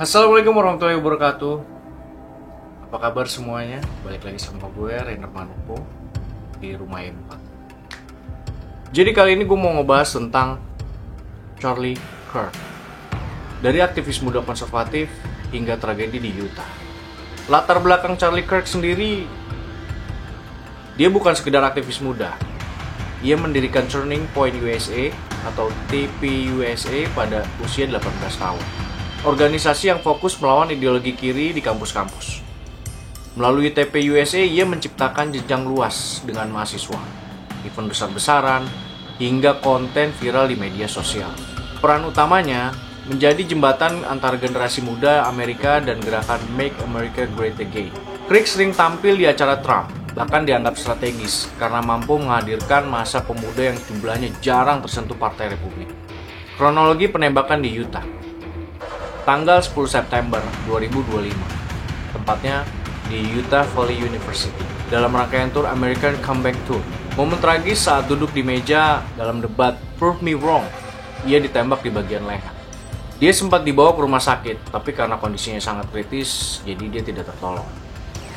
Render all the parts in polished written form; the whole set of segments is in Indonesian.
Assalamualaikum warahmatullahi wabarakatuh. Apa kabar semuanya? Balik lagi sama gue, Rainer Manupo, di Rumah E4. Jadi kali ini gue mau ngebahas tentang Charlie Kirk. Dari aktivis muda konservatif hingga tragedi di Utah. Latar belakang Charlie Kirk sendiri, dia bukan sekedar aktivis muda. Ia mendirikan Turning Point USA atau TPUSA pada usia 18 tahun. Organisasi yang fokus melawan ideologi kiri di kampus-kampus. Melalui TPUSA, ia menciptakan jenjang luas dengan mahasiswa, event besar-besaran, hingga konten viral di media sosial. Peran utamanya menjadi jembatan antara generasi muda Amerika dan gerakan Make America Great Again. Kirk sering tampil di acara Trump, bahkan dianggap strategis karena mampu menghadirkan massa pemuda yang jumlahnya jarang tersentuh Partai Republik. Kronologi penembakan di Utah. Tanggal 10 September 2025, tempatnya di Utah Valley University, dalam rangkaian tur American Comeback Tour. Momen tragis saat duduk di meja dalam debat Prove Me Wrong, ia ditembak di bagian leher. Dia sempat dibawa ke rumah sakit, tapi karena kondisinya sangat kritis, jadi dia tidak tertolong.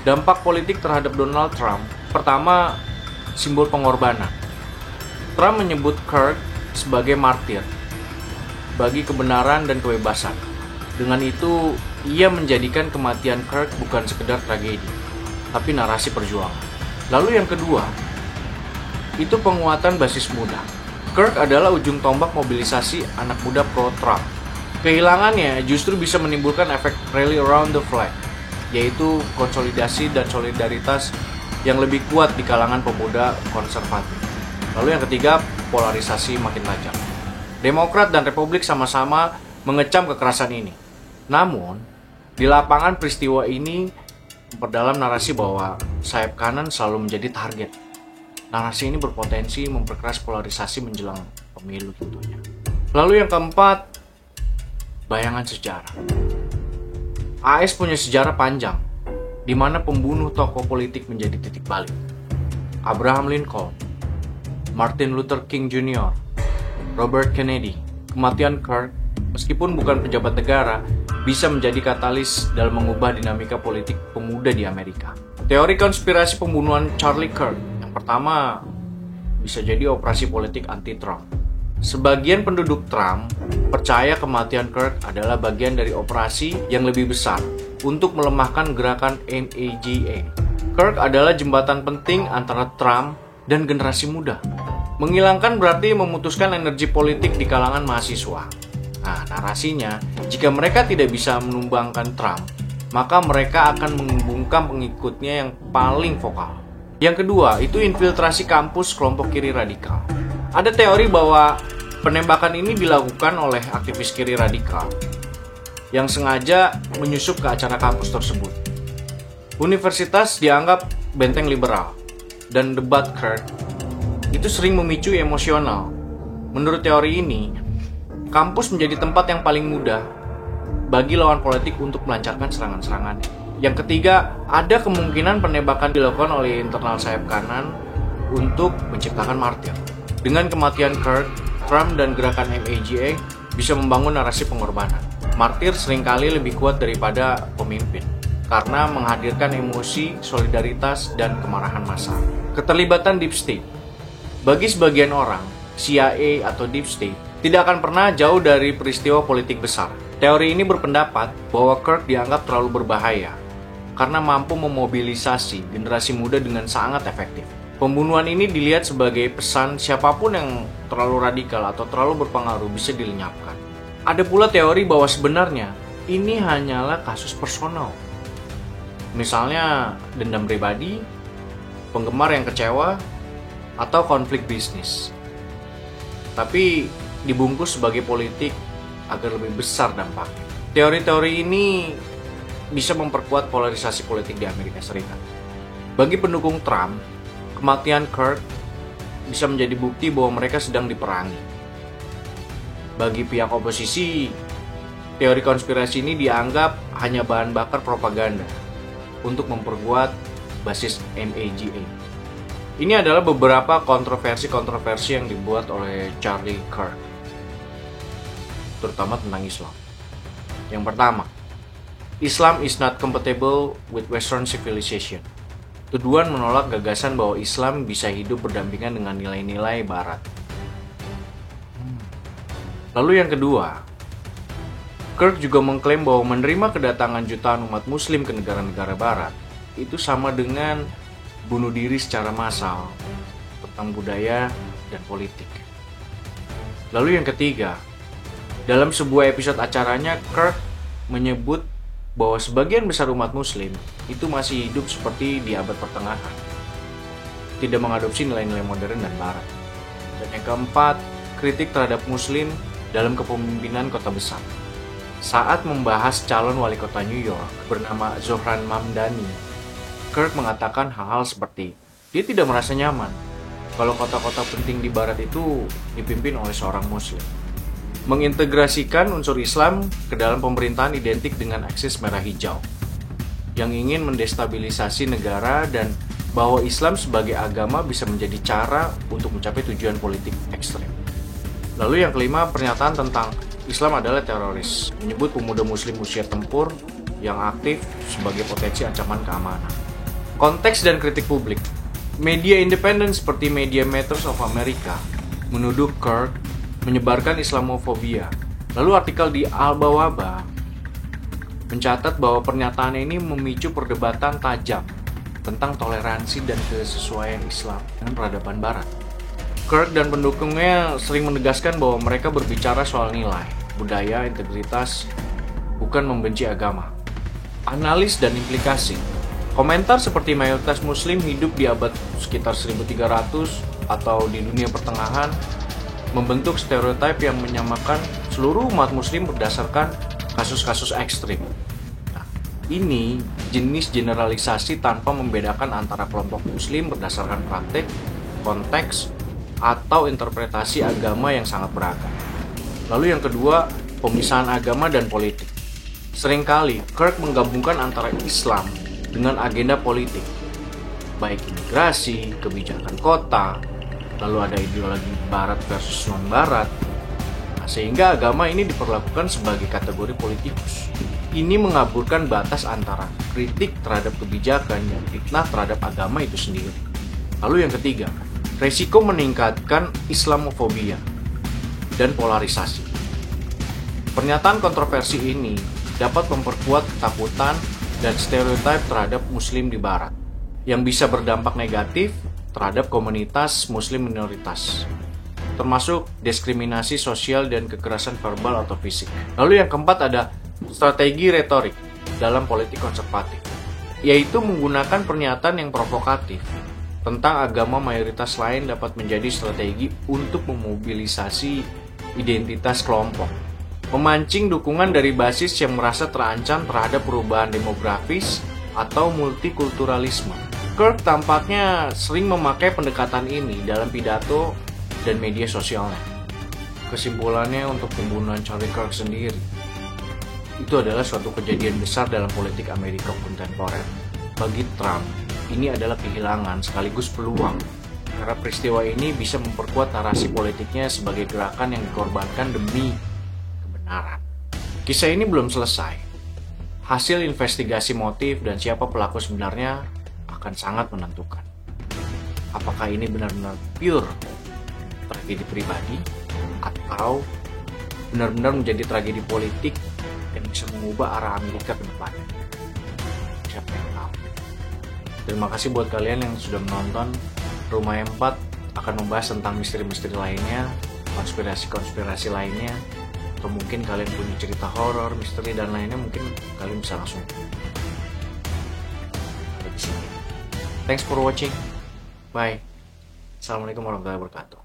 Dampak politik terhadap Donald Trump, pertama, simbol pengorbanan. Trump menyebut Kirk sebagai martir bagi kebenaran dan kebebasan. Dengan itu, ia menjadikan kematian Kirk bukan sekedar tragedi, tapi narasi perjuangan. Lalu yang kedua, itu penguatan basis muda. Kirk adalah ujung tombak mobilisasi anak muda pro-Trump. Kehilangannya justru bisa menimbulkan efek rally around the flag, yaitu konsolidasi dan solidaritas yang lebih kuat di kalangan pemuda konservatif. Lalu yang ketiga, polarisasi makin tajam. Demokrat dan Republik sama-sama mengecam kekerasan ini. Namun, di lapangan peristiwa ini memperdalam narasi bahwa sayap kanan selalu menjadi target. Narasi ini berpotensi memperkeras polarisasi menjelang pemilu tentunya. Lalu yang keempat, bayangan sejarah. AS punya sejarah panjang, di mana pembunuh tokoh politik menjadi titik balik. Abraham Lincoln, Martin Luther King Jr., Robert Kennedy. Kematian Kirk, meskipun bukan pejabat negara, bisa menjadi katalis dalam mengubah dinamika politik pemuda di Amerika. Teori konspirasi pembunuhan Charlie Kirk, yang pertama, bisa jadi operasi politik anti-Trump. Sebagian penduduk Trump percaya kematian Kirk adalah bagian dari operasi yang lebih besar untuk melemahkan gerakan MAGA. Kirk adalah jembatan penting antara Trump dan generasi muda. Menghilangkan berarti memutuskan energi politik di kalangan mahasiswa. Nah, narasinya, jika mereka tidak bisa menumbangkan Trump, maka mereka akan membungkam pengikutnya yang paling vokal. Yang kedua, itu infiltrasi kampus kelompok kiri radikal. Ada teori bahwa penembakan ini dilakukan oleh aktivis kiri radikal yang sengaja menyusup ke acara kampus tersebut. Universitas dianggap benteng liberal, dan debat Kirk itu sering memicu emosional. Menurut teori ini, kampus menjadi tempat yang paling mudah bagi lawan politik untuk melancarkan serangan-serangan. Yang ketiga, ada kemungkinan penembakan dilakukan oleh internal sayap kanan untuk menciptakan martir. Dengan kematian Kirk, Trump dan gerakan MAGA bisa membangun narasi pengorbanan. Martir seringkali lebih kuat daripada pemimpin karena menghadirkan emosi, solidaritas, dan kemarahan massa. Keterlibatan Deep State. Bagi sebagian orang, CIA atau Deep State tidak akan pernah jauh dari peristiwa politik besar. Teori ini berpendapat bahwa Kirk dianggap terlalu berbahaya karena mampu memobilisasi generasi muda dengan sangat efektif. Pembunuhan ini dilihat sebagai pesan siapapun yang terlalu radikal atau terlalu berpengaruh bisa dilenyapkan. Ada pula teori bahwa sebenarnya ini hanyalah kasus personal. Misalnya dendam pribadi, penggemar yang kecewa, atau konflik bisnis. Tapi dibungkus sebagai politik agar lebih besar dampaknya. Teori-teori ini bisa memperkuat polarisasi politik di Amerika Serikat. Bagi pendukung Trump, kematian Kirk bisa menjadi bukti bahwa mereka sedang diperangi. Bagi pihak oposisi, teori konspirasi ini dianggap hanya bahan bakar propaganda untuk memperkuat basis MAGA. Ini adalah beberapa kontroversi yang dibuat oleh Charlie Kirk, terutama tentang Islam. Yang pertama, Islam is not compatible with Western civilization. Tuduhan menolak gagasan bahwa Islam bisa hidup berdampingan dengan nilai-nilai Barat. Lalu yang kedua, Kirk juga mengklaim bahwa menerima kedatangan jutaan umat Muslim ke negara-negara Barat itu sama dengan bunuh diri secara massal tentang budaya dan politik. Lalu yang ketiga, dalam sebuah episode acaranya, Kirk menyebut bahwa sebagian besar umat Muslim itu masih hidup seperti di abad pertengahan, tidak mengadopsi nilai-nilai modern dan Barat. Dan yang keempat, kritik terhadap Muslim dalam kepemimpinan kota besar. Saat membahas calon wali kota New York bernama Zohran Mamdani, Kirk mengatakan hal-hal seperti, dia tidak merasa nyaman kalau kota-kota penting di Barat itu dipimpin oleh seorang Muslim. Mengintegrasikan unsur Islam ke dalam pemerintahan identik dengan aksis merah hijau yang ingin mendestabilisasi negara, dan bahwa Islam sebagai agama bisa menjadi cara untuk mencapai tujuan politik ekstrem. Lalu yang kelima, pernyataan tentang Islam adalah teroris, menyebut pemuda Muslim usia tempur yang aktif sebagai potensi ancaman keamanan. Konteks dan kritik publik. Media independen seperti Media Matters of America menuduh Kirk menyebarkan Islamofobia. Lalu artikel di Al-Bawaba mencatat bahwa pernyataan ini memicu perdebatan tajam tentang toleransi dan kesesuaian Islam dengan peradaban Barat. Kirk dan pendukungnya sering menegaskan bahwa mereka berbicara soal nilai, budaya, integritas, bukan membenci agama. Analis dan implikasi. Komentar seperti mayoritas Muslim hidup di abad sekitar 1300 atau di dunia pertengahan membentuk stereotip yang menyamakan seluruh umat Muslim berdasarkan kasus-kasus ekstrim. Nah, ini jenis generalisasi tanpa membedakan antara kelompok Muslim berdasarkan praktik, konteks, atau interpretasi agama yang sangat beragam. Lalu yang kedua, pemisahan agama dan politik. Seringkali Kirk menggabungkan antara Islam dengan agenda politik, baik imigrasi, kebijakan kota, lalu ada ideologi Barat versus non-Barat. Nah, sehingga agama ini diperlakukan sebagai kategori politikus. Ini mengaburkan batas antara kritik terhadap kebijakan dan fitnah terhadap agama itu sendiri. Lalu yang ketiga, resiko meningkatkan Islamofobia dan polarisasi. Pernyataan kontroversi ini dapat memperkuat ketakutan dan stereotip terhadap Muslim di Barat yang bisa berdampak negatif terhadap komunitas Muslim minoritas, termasuk diskriminasi sosial dan kekerasan verbal atau fisik. Lalu yang keempat ada strategi retorik dalam politik konservatif, yaitu menggunakan pernyataan yang provokatif tentang agama mayoritas lain dapat menjadi strategi untuk memobilisasi identitas kelompok, memancing dukungan dari basis yang merasa terancam terhadap perubahan demografis atau multikulturalisme. Kirk tampaknya sering memakai pendekatan ini dalam pidato dan media sosialnya. Kesimpulannya untuk pembunuhan Charlie Kirk sendiri, itu adalah suatu kejadian besar dalam politik Amerika kontemporer. Bagi Trump, ini adalah kehilangan sekaligus peluang, karena peristiwa ini bisa memperkuat narasi politiknya sebagai gerakan yang dikorbankan demi kebenaran. Kisah ini belum selesai. Hasil investigasi motif dan siapa pelaku sebenarnya akan sangat menentukan. Apakah ini benar-benar pure tragedi pribadi atau benar-benar menjadi tragedi politik yang bisa mengubah arah Amerika ke depannya? Siapa yang tahu? Terima kasih buat kalian yang sudah menonton. Rumah 4 akan membahas tentang misteri-misteri lainnya, konspirasi-konspirasi lainnya, atau mungkin kalian punya cerita horor, misteri dan lainnya, mungkin kalian bisa langsung ada di sini. Thanks for watching. Bye. Assalamualaikum warahmatullahi wabarakatuh.